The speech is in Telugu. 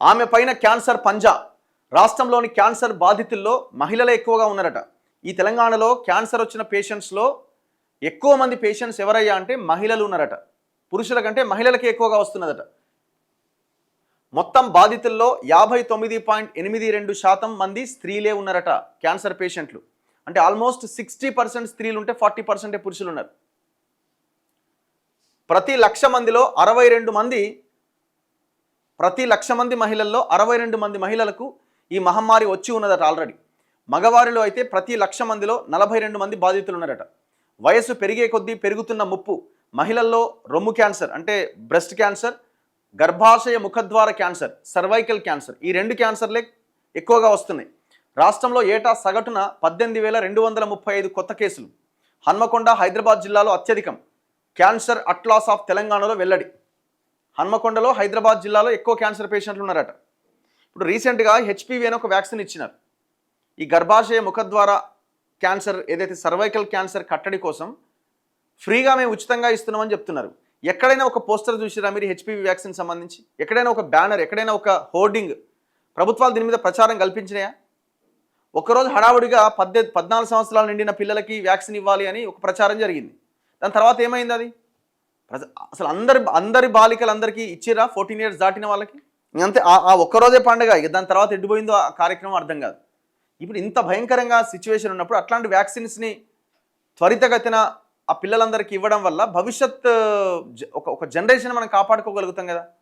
ఆమె పైన క్యాన్సర్ పంజా. రాష్ట్రంలోని క్యాన్సర్ బాధితుల్లో మహిళలే ఎక్కువగా ఉన్నారట. ఈ తెలంగాణలో క్యాన్సర్ వచ్చిన పేషెంట్స్లో ఎక్కువ మంది పేషెంట్స్ ఎవరయ్యా అంటే మహిళలు ఉన్నారట. పురుషుల కంటే మహిళలకి ఎక్కువగా వస్తున్నదట. మొత్తం బాధితుల్లో 59.82% మంది స్త్రీలే ఉన్నారట క్యాన్సర్ పేషెంట్లు. అంటే ఆల్మోస్ట్ 60% స్త్రీలు ఉంటే 40% పురుషులు ఉన్నారు. ప్రతి 1,00,000 మందిలో 62 మంది, ప్రతి 1,00,000 మంది మహిళల్లో 62 మంది మహిళలకు ఈ మహమ్మారి వచ్చి ఉన్నదట ఆల్రెడీ. మగవారిలో అయితే ప్రతి 1,00,000 మందిలో 42 మంది బాధితులు ఉన్నారట. వయస్సు పెరిగే కొద్దీ పెరుగుతున్న ముప్పు. మహిళల్లో రొమ్ము క్యాన్సర్ అంటే బ్రెస్ట్ క్యాన్సర్, గర్భాశయ ముఖద్వార క్యాన్సర్, సర్వైకల్ క్యాన్సర్, ఈ 2 క్యాన్సర్లే ఎక్కువగా వస్తున్నాయి. రాష్ట్రంలో ఏటా సగటున 18,235 కొత్త కేసులు. హన్మకొండ, హైదరాబాద్ జిల్లాలో అత్యధికం. క్యాన్సర్ అట్లాస్ ఆఫ్ తెలంగాణలో వెల్లడి. హన్మకొండలో, హైదరాబాద్ జిల్లాలో ఎక్కువ క్యాన్సర్ పేషెంట్లు ఉన్నారట. ఇప్పుడు రీసెంట్గా హెచ్పివి అని ఒక వ్యాక్సిన్ ఇచ్చినారు. ఈ గర్భాశయ ముఖద్వార క్యాన్సర్ ఏదైతే సర్వైకల్ క్యాన్సర్ కట్టడి కోసం ఫ్రీగా మేము ఉచితంగా ఇస్తున్నామని చెప్తున్నారు. ఎక్కడైనా ఒక పోస్టర్ చూసిరా మీరు హెచ్పివి వ్యాక్సిన్ సంబంధించి? ఎక్కడైనా ఒక బ్యానర్, ఎక్కడైనా ఒక హోర్డింగ్ ప్రభుత్వాలు దీని మీద ప్రచారం కల్పించినాయా? ఒకరోజు హడావుడిగా 14 సంవత్సరాలు నిండిన పిల్లలకి వ్యాక్సిన్ ఇవ్వాలి అని ఒక ప్రచారం జరిగింది. దాని తర్వాత ఏమైంది? అది అసలు అందరి బాలికలందరికీ ఇచ్చిరా 14 ఇయర్స్ దాటిన వాళ్ళకి? అంతే, ఆ ఒక్కరోజే పండుగ. ఇక దాని తర్వాత ఎడిపోయిందో ఆ కార్యక్రమం అర్థం కాదు. ఇప్పుడు ఇంత భయంకరంగా సిచ్యువేషన్ ఉన్నప్పుడు అట్లాంటి వ్యాక్సిన్స్ని త్వరితగతిన ఆ పిల్లలందరికీ ఇవ్వడం వల్ల భవిష్యత్ ఒక జనరేషన్ మనం కాపాడుకోగలుగుతాం కదా.